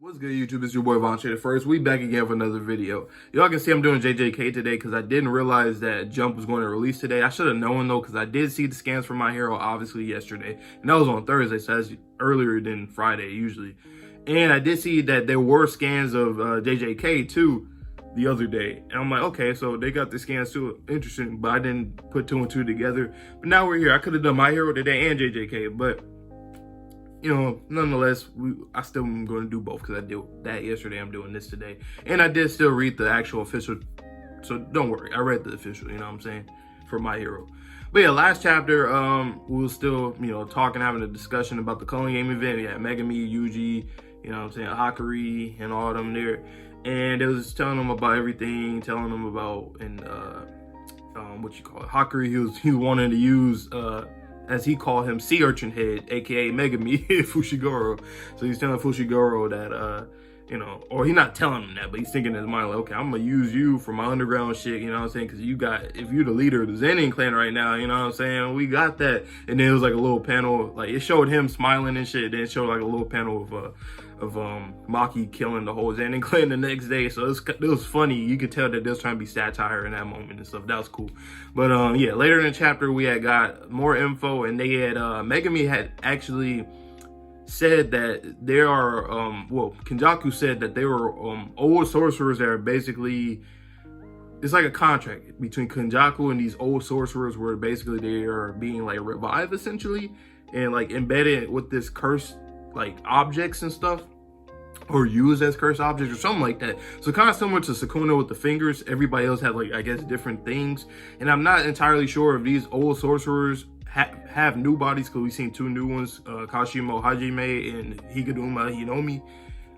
What's good, YouTube? It's your boy Von the First. We back again for another video. Y'all can see I'm doing JJK today because I didn't realize that Jump was going to release today. I should have known though because I did see the scans for My Hero obviously yesterday, and that was on Thursday, so that's earlier than Friday usually. And I did see that there were scans of JJK too the other day, and I'm like, okay, so they got the scans too. Interesting, but I didn't put two and two together. But now we're here. I could have done My Hero today and JJK, but you know, nonetheless, I still am going to do both because I did that yesterday. I'm doing this today. And I did still read the actual official. So don't worry. I read the official, you know what I'm saying, for My Hero. But yeah, last chapter, we were still, you know, talking, having a discussion about the Culling game event. We had Megami, Yuji, you know what I'm saying, Hakuri, and all of them there. And it was telling them about everything, telling them about, and, what you call it, Hakuri, he was wanting to use, as he called him, Sea Urchin Head, aka Megami Fushiguro. So he's telling Fushiguro that, you know, or he's not telling him that, but he's thinking in his mind, like, okay, I'm gonna use you for my underground shit, you know what I'm saying? Because you got, if you're the leader of the Zenin clan right now, you know what I'm saying? We got that. And then it was like a little panel, like it showed him smiling and shit. Then it showed like a little panel of Maki killing the whole Zenin clan the next day. So it was funny. You could tell that they was trying to be satire in that moment and stuff. That was cool. But yeah, later in the chapter we had got more info, and they had Megami had actually said that there are well, Kenjaku said that there were old sorcerers that are basically, it's like a contract between Kenjaku and these old sorcerers where basically they are being like revived essentially and like embedded with this cursed like objects and stuff, or used as cursed objects or something like that. So kind of similar to Sukuna with the fingers. Everybody else had like, I guess, different things. And I'm not entirely sure if these old sorcerers have new bodies, because we've seen two new ones, Kashimo, Hajime, and Higuruma Hiromi.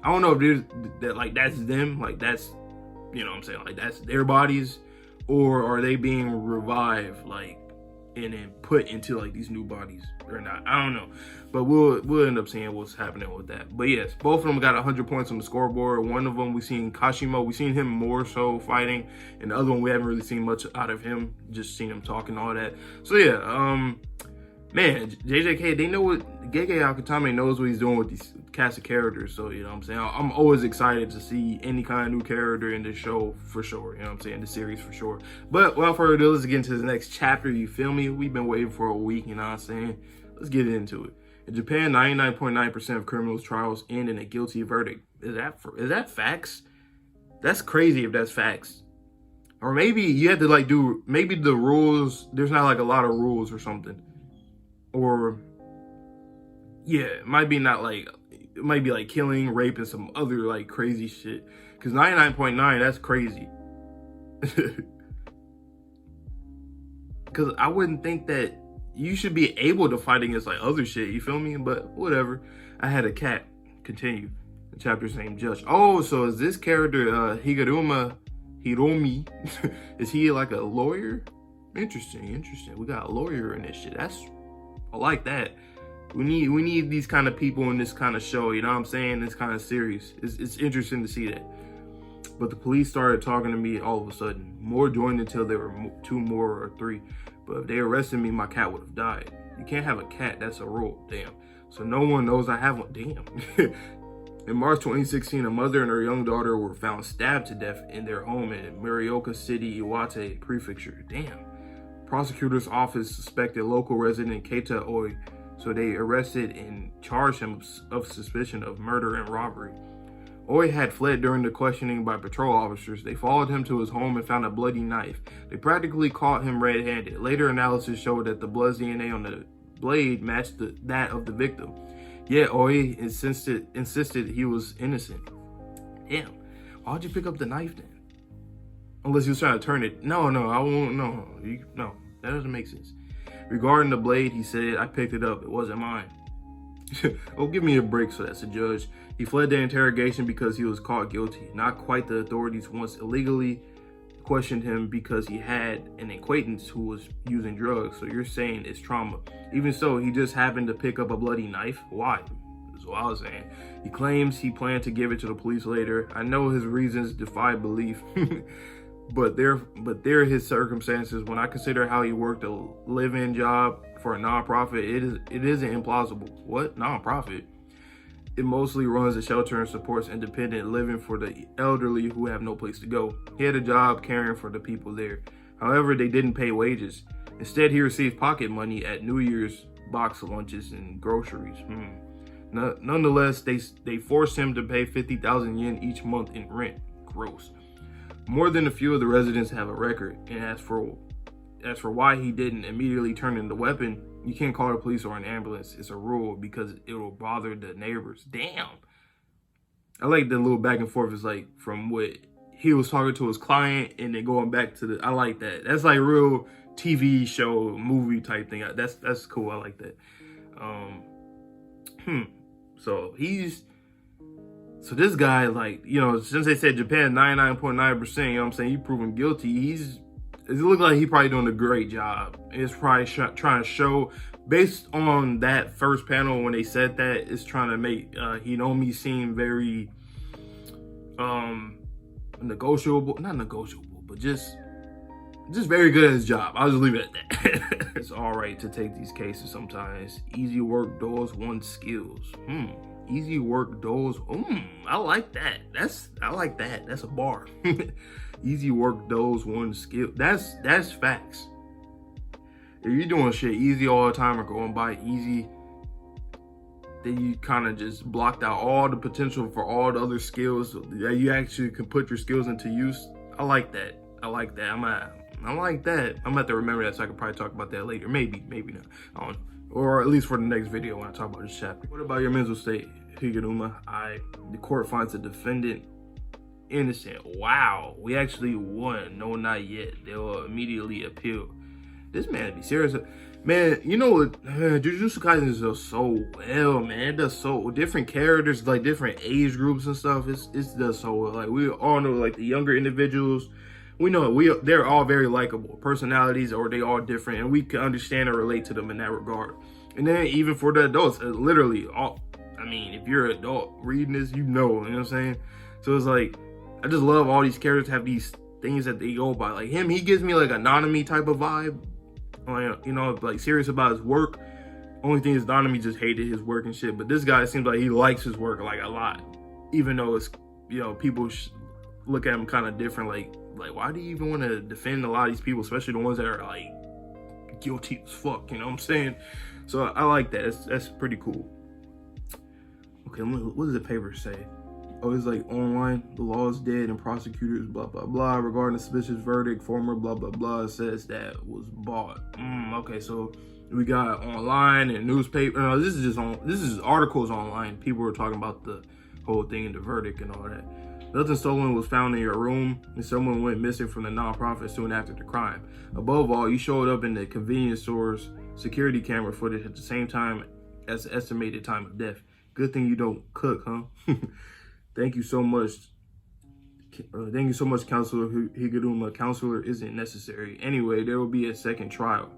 I don't know if there's that, like, that's them, like that's, you know what I'm saying, like that's their bodies, or are they being revived, like, and then put into like these new bodies or not. I don't know, but we'll end up seeing what's happening with that. But yes, both of them got 100 points on the scoreboard. One of them, we seen Kashimo, we seen him more so fighting, and the other one we haven't really seen much out of him, just seen him talking, all that. So yeah, man, JJK, they know what, Gege Akutami knows what he's doing with these cast of characters. So, you know what I'm saying, I'm always excited to see any kind of new character in this show for sure, you know what I'm saying, the series for sure. But without further ado, let's get into the next chapter, you feel me? We've been waiting for a week, you know what I'm saying? Let's get into it. In Japan, 99.9% of criminals trials end in a guilty verdict. Is that facts? That's crazy if that's facts. Or maybe you had to like do, maybe the rules, there's not like a lot of rules or something. Or, yeah, it might be not like, it might be like killing, rape, and some other like crazy shit. Because 99.9, that's crazy. Because I wouldn't think that you should be able to fight against like other shit, you feel me? But whatever. I had a cat. Continue. The chapter's named Judge. Oh, so is this character, Higuruma Hiromi, is he like a lawyer? Interesting. We got a lawyer in this shit. I like that. We need these kind of people in this kind of show, you know what I'm saying? This kind of series. It's interesting to see that. But the police started talking to me all of a sudden. More joined until there were two more or three. But if they arrested me, my cat would have died. You can't have a cat, that's a rule. Damn. So no one knows I have one. Damn. In March 2016, a mother and her young daughter were found stabbed to death in their home in Morioka City, Iwate Prefecture. Damn. Prosecutor's office suspected local resident Keita Oi, so they arrested and charged him of suspicion of murder and robbery. Oi had fled during the questioning by patrol officers. They followed him to his home and found a bloody knife. They practically caught him red-handed. Later analysis showed that the blood DNA on the blade matched that of the victim. Yet Oi insisted he was innocent. Damn, why'd you pick up the knife then? Unless he was trying to turn it. No, I won't. No, no, that doesn't make sense. Regarding the blade, he said, I picked it up. It wasn't mine. Oh, give me a break, so that's a judge. He fled the interrogation because he was caught guilty. Not quite. The authorities once illegally questioned him because he had an acquaintance who was using drugs. So you're saying it's trauma. Even so, he just happened to pick up a bloody knife. Why? That's what I was saying. He claims he planned to give it to the police later. I know his reasons defy belief. But they're his circumstances. When I consider how he worked a live-in job for a nonprofit, it isn't implausible. What? Nonprofit? It mostly runs a shelter and supports independent living for the elderly who have no place to go. He had a job caring for the people there. However, they didn't pay wages. Instead, he received pocket money at New Year's box lunches and groceries. Nonetheless, they forced him to pay 50,000 yen each month in rent. Gross. More than a few of the residents have a record, and as for why he didn't immediately turn in the weapon, you can't call the police or an ambulance. It's a rule because it will bother the neighbors. Damn. I like the little back and forth. Is like from what he was talking to his client and then going back to the. I like that. That's like real TV show, movie type thing. That's cool. I like that. So this guy, like, you know, since they said Japan 99.9%, you know what I'm saying, he proven guilty. It looks like he probably doing a great job. It's probably trying to show, based on that first panel when they said that, it's trying to make Hiromi seem very not negotiable, but just very good at his job. I'll just leave it at that. It's all right to take these cases sometimes. Easy work does one skills. Easy work does. I like that. I like that. That's a bar. Easy work does one skill. That's facts. If you're doing shit easy all the time or going by easy, then you kind of just blocked out all the potential for all the other skills that you actually can put your skills into use. I like that. I like that. I like that. I'm gonna have to remember that so I can probably talk about that later. Maybe not. I don't know. Or at least for the next video when I talk about this chapter. What about your mental state, Higuruma? The court finds the defendant innocent. Wow, we actually won. No, not yet. They'll immediately appeal. This man be serious. Man, you know what? Jujutsu Kaisen does so well, man. It does so different characters, like different age groups and stuff. It does so well. Like we all know, like the younger individuals, we know they're all very likable personalities, or they all different, and we can understand and relate to them in that regard. And then even for the adults, literally all. I mean, if you're an adult reading this, you know what I'm saying. So it's like, I just love all these characters have these things that they go by. Like him, he gives me like a Nanami type of vibe. Like, you know, like serious about his work. Only thing is Nanami just hated his work and shit. But this guy seems like he likes his work like a lot. Even though it's, you know, people look at him kind of different. Like why do you even want to defend a lot of these people, especially the ones that are like guilty as fuck, you know what I'm saying? So I like that. That's pretty cool. Okay, what does the paper say? Oh, it's like online, the law is dead and prosecutors, blah, blah, blah. Regarding the suspicious verdict, former blah, blah, blah says that was bought. Okay, so we got online and newspaper. No, this is articles online. People were talking about the whole thing and the verdict and all that. Nothing stolen was found in your room, and someone went missing from the nonprofit soon after the crime. Above all, you showed up in the convenience store's security camera footage at the same time as the estimated time of death. Good thing you don't cook, huh? Thank you so much. Counselor Higuruma. Counselor isn't necessary. Anyway, there will be a second trial.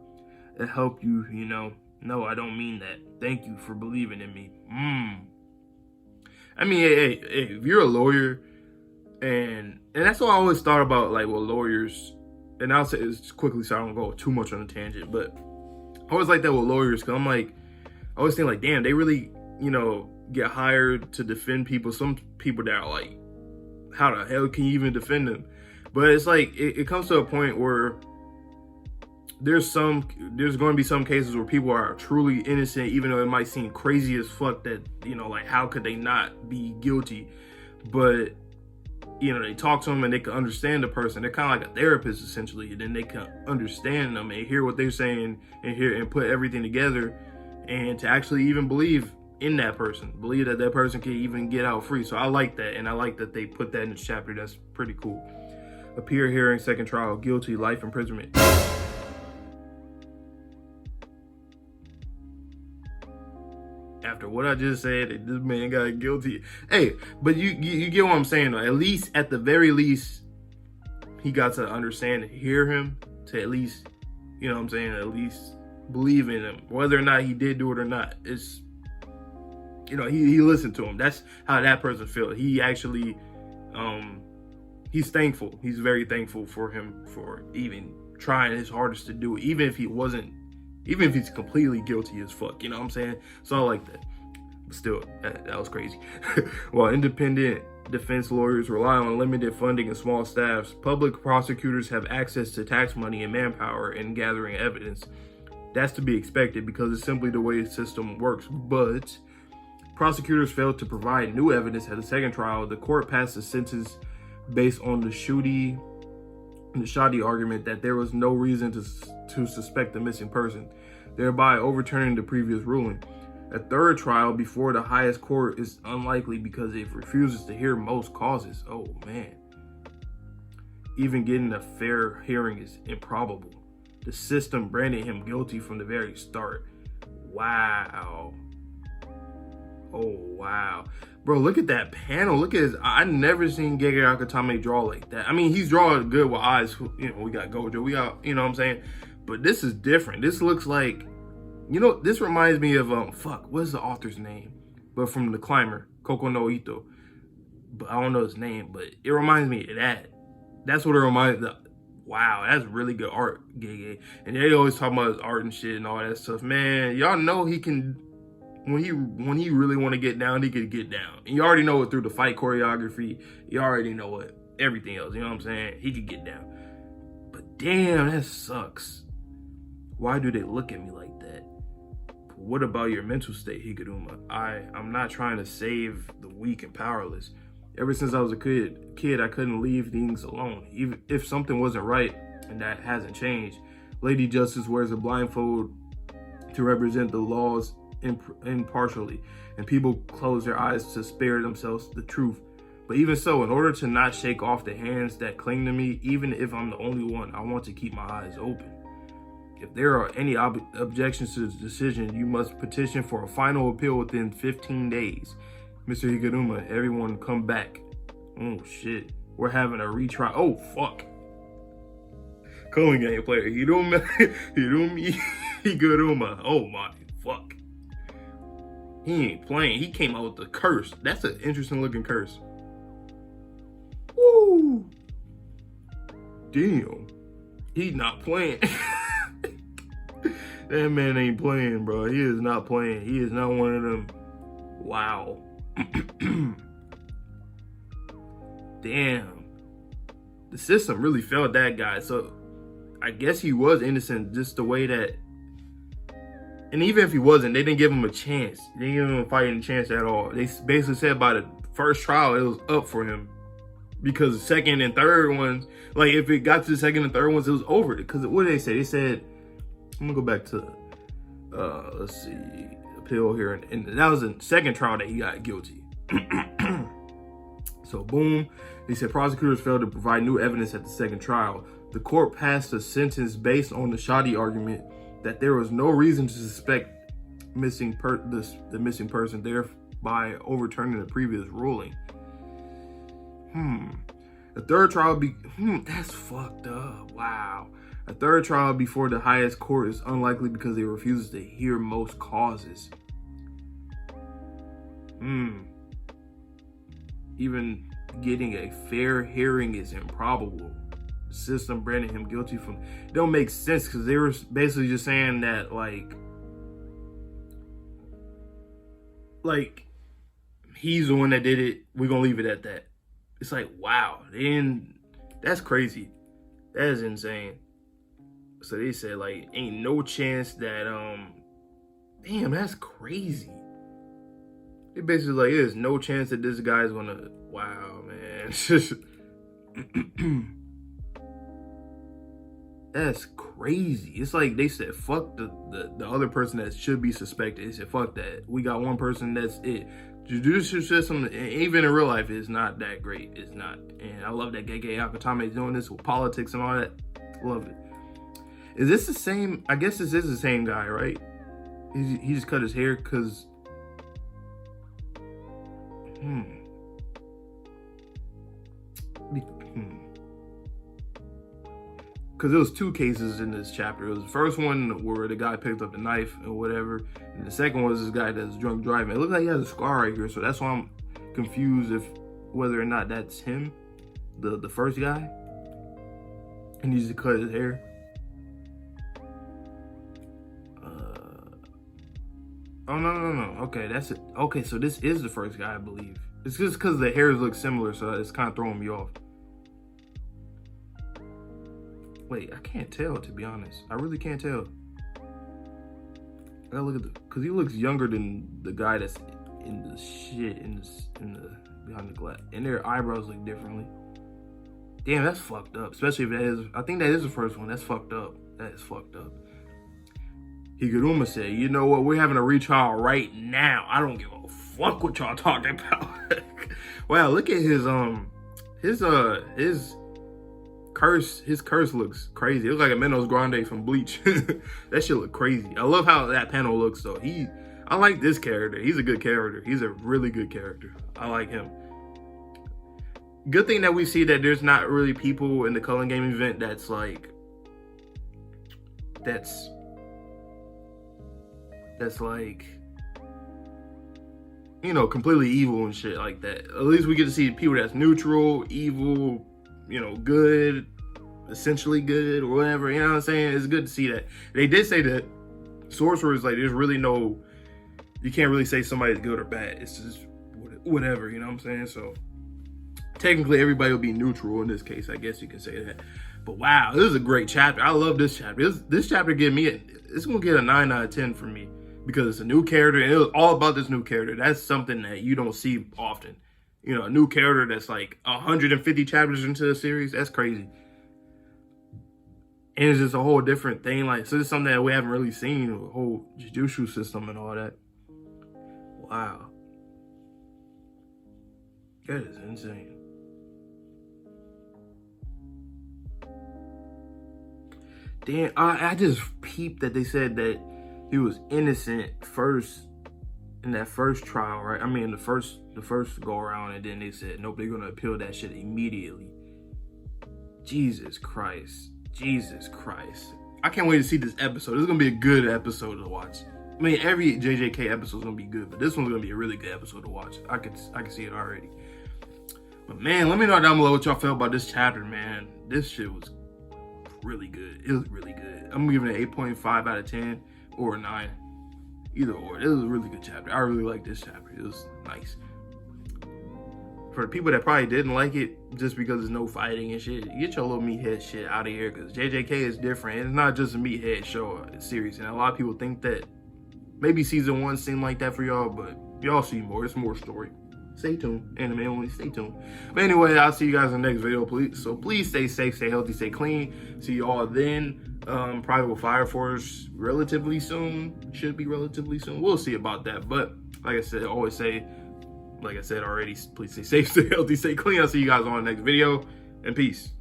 To help you, you know. No, I don't mean that. Thank you for believing in me. I mean, hey, if you're a lawyer, and that's what I always thought about, like, with lawyers, and I'll say this quickly so I don't go too much on a tangent, but I always like that with lawyers, because I'm like, I always think like, damn, they really, you know, get hired to defend people. Some people that are like, how the hell can you even defend them? But it's like, it comes to a point where there's going to be some cases where people are truly innocent, even though it might seem crazy as fuck that, you know, like, how could they not be guilty? But, you know, they talk to them and they can understand the person. They're kind of like a therapist, essentially. And then they can understand them and hear what they're saying and hear and put everything together, and to actually even believe in that person, believe that person can even get out free. So I like that, and I like that they put that in this chapter. That's pretty cool. Appear hearing, second trial, guilty, life imprisonment. After what I just said, this man got guilty. Hey, but you get what I'm saying, though. At least, at the very least, he got to understand and hear him, to at least, you know what I'm saying, at least believe in him. Whether or not he did do it or not, it's, you know, he listened to him. That's how that person feels. He actually, he's thankful. He's very thankful for him for even trying his hardest to do it, even if he's completely guilty as fuck. You know what I'm saying? So I like that. Still, that was crazy. While independent defense lawyers rely on limited funding and small staffs, public prosecutors have access to tax money and manpower in gathering evidence. That's to be expected because it's simply the way the system works. But prosecutors failed to provide new evidence at the second trial. The court passed a sentence based on the shoddy argument that there was no reason to suspect the missing person, thereby overturning the previous ruling. A third trial before the highest court is unlikely because it refuses to hear most causes. Oh man. Even getting a fair hearing is improbable. The system branded him guilty from the very start. Wow. Oh wow. Bro, look at that panel. Look at his. I never seen Gege Akutami draw like that. I mean, he's drawing good with eyes. You know, we got Gojo. We got, you know what I'm saying? But this is different. This looks like, you know, this reminds me of, what's the author's name? But from The Climber, Koko no Ito. But I don't know his name, but it reminds me of that. That's what it reminds me of. Wow, that's really good art, Gege. And they always talk about his art and shit and all that stuff. Man, y'all know he can, when he really want to get down, he can get down. And you already know it through the fight choreography. You already know it, everything else, you know what I'm saying? He could get down. But damn, that sucks. Why do they look at me like that? What about your mental state, Higuruma? I'm not trying to save the weak and powerless. Ever since I was a kid, I couldn't leave things alone. Even if something wasn't right, and that hasn't changed. Lady Justice wears a blindfold to represent the laws impartially, and people close their eyes to spare themselves the truth. But even so, in order to not shake off the hands that cling to me, even if I'm the only one, I want to keep my eyes open. If there are any objections to this decision, you must petition for a final appeal within 15 days. Mr. Higuruma, everyone come back. Oh shit, we're having a retry. Oh fuck. Culling game player, Higuruma. Oh my fuck. He ain't playing. He came out with the curse. That's an interesting looking curse. Woo. Damn. He not playing. That man ain't playing, bro. He is not playing. He is not one of them. Wow. Damn. The system really failed that guy. So I guess he was innocent just the way that. And even if he wasn't, they didn't give him a chance. They didn't give him a fighting chance at all. They basically said by the first trial, it was up for him. Because the second and third ones, like if it got to the second and third ones, it was over. Because what did they say? They said, I'm gonna go back to, let's see, appeal here. And that was the second trial that he got guilty. So boom, they said prosecutors failed to provide new evidence at the second trial. The court passed a sentence based on the shoddy argument that there was no reason to suspect the missing person, thereby overturning the previous ruling. The third trial that's fucked up. Wow. A third trial before the highest court is unlikely because it refuses to hear most causes. Even getting a fair hearing is improbable. The system branded him guilty from. It don't make sense because they were basically just saying that like he's the one that did it. We're gonna leave it at that. It's like, wow, that's crazy. That is insane. So they said like ain't no chance that damn, that's crazy. They basically like there's no chance that this guy's gonna, wow, man. That's crazy. It's like they said fuck the other person that should be suspected. They said fuck that. We got one person, that's it. Judicial system, even in real life, is not that great. It's not. And I love that Gege Akutami is doing this with politics and all that. Love it. Is this the same? I guess this is the same guy, right? He just cut his hair because. Because there was two cases in this chapter. It was the first one where the guy picked up the knife or whatever, and the second one was this guy that's drunk driving. It looks like he has a scar right here, so that's why I'm confused whether or not that's him, the first guy. He needs to cut his hair. Oh, no. Okay, that's it. Okay, so this is the first guy, I believe. It's just because the hairs look similar, so it's kind of throwing me off. Wait, I can't tell, to be honest. I really can't tell. I gotta look at because he looks younger than the guy that's in the shit, behind the glass. And their eyebrows look differently. Damn, that's fucked up. Especially if that is, I think that is the first one. That's fucked up. That is fucked up. Higuruma said, you know what, we're having a retrial right now. I don't give a fuck what y'all talking about. Wow, look at his curse looks crazy. It looks like a Menos Grande from Bleach. That shit look crazy. I love how that panel looks though. I like this character. He's a good character. He's a really good character. I like him. Good thing that we see that there's not really people in the Culling game event that's like, that's like, you know, completely evil and shit like that. At least we get to see people that's neutral, evil, you know, good, essentially good or whatever. You know what I'm saying? It's good to see that. They did say that sorcerers, like, there's really no, you can't really say somebody's good or bad. It's just whatever, you know what I'm saying? So technically everybody will be neutral in this case. I guess you can say that. But wow, this is a great chapter. I love this chapter. This chapter give me it's gonna get a 9 out of 10 from me because it's a new character and it was all about this new character. That's something that you don't see often. You know, a new character that's like 150 chapters into the series. That's crazy. And it's just a whole different thing. Like, so it's something that we haven't really seen, the whole Jujutsu system and all that. Wow. That is insane. Damn, I just peeped that they said that he was innocent first in that first trial, right? I mean, the first go around, and then they said, nope, they're gonna appeal that shit immediately. Jesus Christ. Jesus Christ. I can't wait to see this episode. This is gonna be a good episode to watch. I mean, every JJK episode is gonna be good, but this one's gonna be a really good episode to watch. I can see it already. But man, let me know down below what y'all felt about this chapter, man. This shit was really good. It was really good. I'm giving it 8.5 out of 10 or a 9. Either or. It was a really good chapter. I really like this chapter. It was nice. For the people that probably didn't like it just because there's no fighting and shit, get your little meathead shit out of here, because JJK is different. It's not just a meathead show series, and a lot of people think that maybe season 1 seemed like that for y'all, but y'all see more. It's more story. Stay tuned. Anime only. Stay tuned. But anyway, I'll see you guys in the next video. Please stay safe, stay healthy, stay clean. See you all then. Probably will Fire Force relatively soon. Should be relatively soon. We'll see about that. But like I said, always say, like I said already, please stay safe, stay healthy, stay clean. I'll see you guys on the next video. And peace.